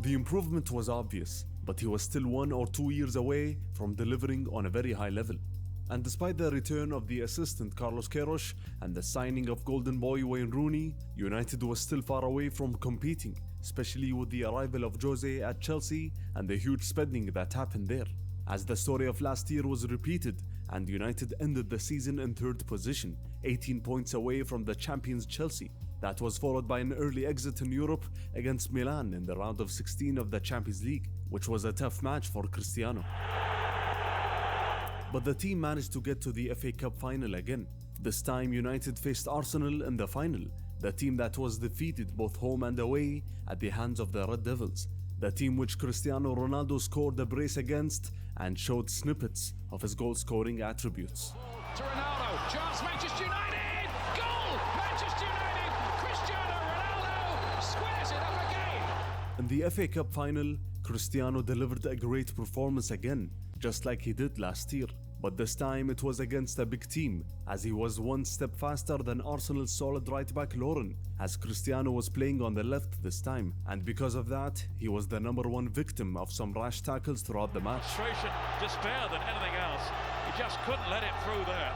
The improvement was obvious, but he was still 1 or 2 years away from delivering on a very high level. And despite the return of the assistant Carlos Queiroz and the signing of Golden Boy Wayne Rooney, United was still far away from competing, especially with the arrival of Jose at Chelsea and the huge spending that happened there. As the story of last year was repeated, and United ended the season in 3rd position, 18 points away from the champions Chelsea. That was followed by an early exit in Europe against Milan in the round of 16 of the Champions League, which was a tough match for Cristiano. But the team managed to get to the FA Cup final again. This time United faced Arsenal in the final, the team that was defeated both home and away at the hands of the Red Devils. The team which Cristiano Ronaldo scored a brace against and showed snippets of his goal-scoring attributes. To Ronaldo, chance Manchester United! Goal! Manchester United! Cristiano Ronaldo squares it up again! In the FA Cup final, Cristiano delivered a great performance again, just like he did last year. But this time it was against a big team, as he was 1 step faster than Arsenal's solid right-back Lauren, as Cristiano was playing on the left this time, and because of that, he was the #1 victim of some rash tackles throughout the match. Frustration, despair than anything else. He just couldn't let it through there.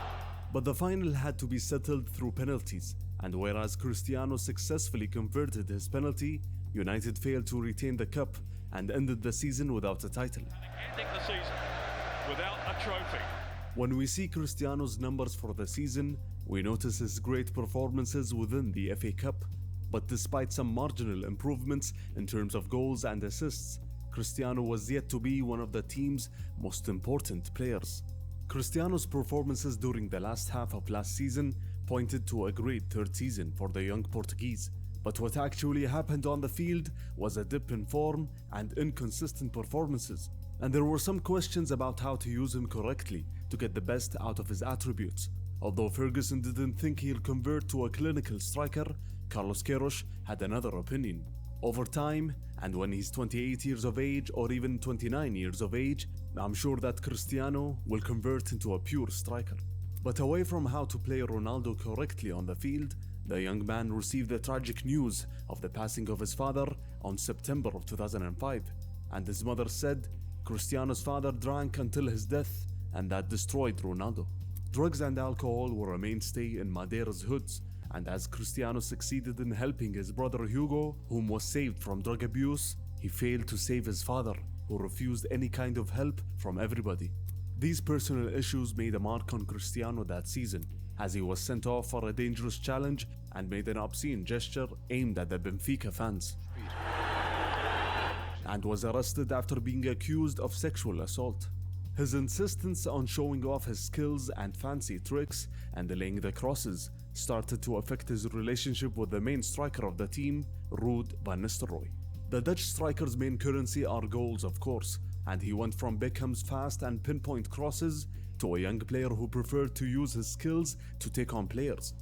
But the final had to be settled through penalties, and whereas Cristiano successfully converted his penalty, United failed to retain the cup and ended the season without a title. Ending the season without a trophy. When we see Cristiano's numbers for the season, we notice his great performances within the FA Cup. But despite some marginal improvements in terms of goals and assists, Cristiano was yet to be one of the team's most important players. Cristiano's performances during the last half of last season pointed to a great 3rd season for the young Portuguese. But what actually happened on the field was a dip in form and inconsistent performances. And there were some questions about how to use him correctly to get the best out of his attributes. Although Ferguson didn't think he'll convert to a clinical striker, Carlos Queiroz had another opinion. Over time, and when he's 28 years of age or even 29 years of age, I'm sure that Cristiano will convert into a pure striker. But away from how to play Ronaldo correctly on the field, the young man received the tragic news of the passing of his father on September of 2005. And his mother said, Cristiano's father drank until his death, and that destroyed Ronaldo. Drugs and alcohol were a mainstay in Madeira's hoods, and as Cristiano succeeded in helping his brother Hugo, whom was saved from drug abuse, he failed to save his father, who refused any kind of help from everybody. These personal issues made a mark on Cristiano that season, as he was sent off for a dangerous challenge and made an obscene gesture aimed at the Benfica fans, and was arrested after being accused of sexual assault. His insistence on showing off his skills and fancy tricks and laying the crosses started to affect his relationship with the main striker of the team, Ruud van Nistelrooy. The Dutch striker's main currency are goals, of course, and he went from Beckham's fast and pinpoint crosses to a young player who preferred to use his skills to take on players.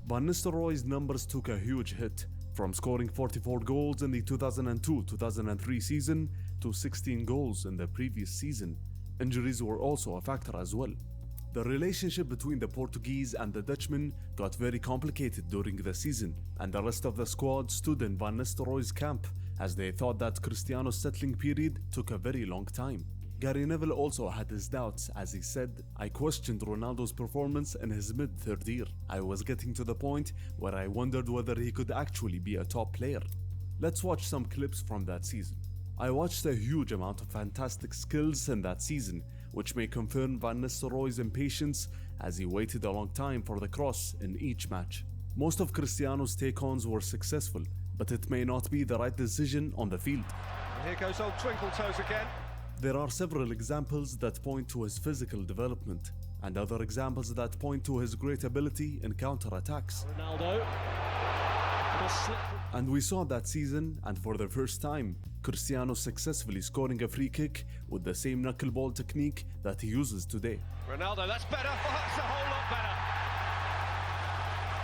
Van Nistelrooy's numbers took a huge hit, from scoring 44 goals in the 2002-2003 season to 16 goals in the previous season. Injuries were also a factor as well. The relationship between the Portuguese and the Dutchman got very complicated during the season, and the rest of the squad stood in Van Nistelrooy's camp as they thought that Cristiano's settling period took a very long time. Gary Neville also had his doubts, as he said, "I questioned Ronaldo's performance in his mid-3rd year. I was getting to the point where I wondered whether he could actually be a top player." Let's watch some clips from that season. I watched a huge amount of fantastic skills in that season, which may confirm Van Nistelrooy's impatience as he waited a long time for the cross in each match. Most of Cristiano's take-ons were successful, but it may not be the right decision on the field. Here goes old Twinkle Toes again. There are several examples that point to his physical development, and other examples that point to his great ability in counter-attacks. Ronaldo. And we saw that season, and for the first time, Cristiano successfully scoring a free kick with the same knuckleball technique that he uses today. Ronaldo, that's better. Oh, that's a whole lot better.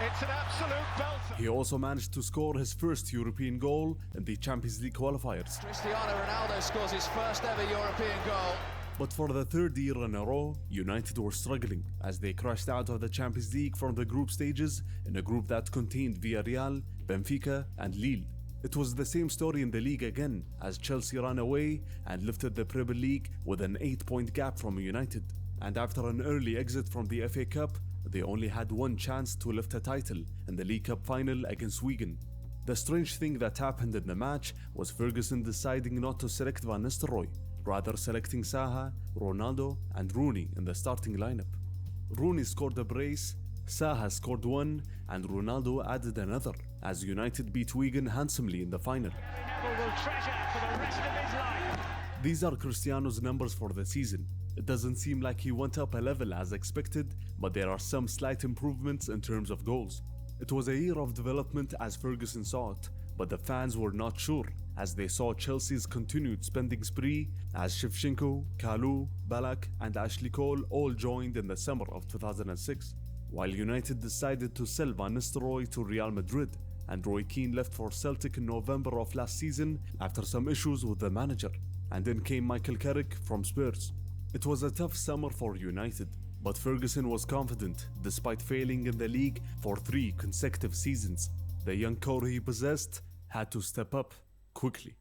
It's an absolute belter. He also managed to score his first European goal in the Champions League qualifiers. Cristiano Ronaldo scores his first ever European goal. But for the 3rd year in a row, United were struggling as they crashed out of the Champions League from the group stages in a group that contained Villarreal, Benfica and Lille. It was the same story in the league again, as Chelsea ran away and lifted the Premier League with an 8-point gap from United. And after an early exit from the FA Cup, they only had one chance to lift a title in the League Cup final against Wigan. The strange thing that happened in the match was Ferguson deciding not to select Van Nistelrooy, rather selecting Zaha, Ronaldo and Rooney in the starting lineup. Rooney scored a brace, Zaha scored one, and Ronaldo added another, as United beat Wigan handsomely in the final. Will treasure for the rest of his life. These are Cristiano's numbers for the season. It doesn't seem like he went up a level as expected, but there are some slight improvements in terms of goals. It was a year of development as Ferguson saw it, but the fans were not sure, as they saw Chelsea's continued spending spree as Shevchenko, Kalou, Ballack and Ashley Cole all joined in the summer of 2006, while United decided to sell Van Nistelrooy to Real Madrid, and Roy Keane left for Celtic in November of last season after some issues with the manager, and then came Michael Carrick from Spurs. It was a tough summer for United, but Ferguson was confident despite failing in the league for 3 consecutive seasons. The young core he possessed had to step up quickly.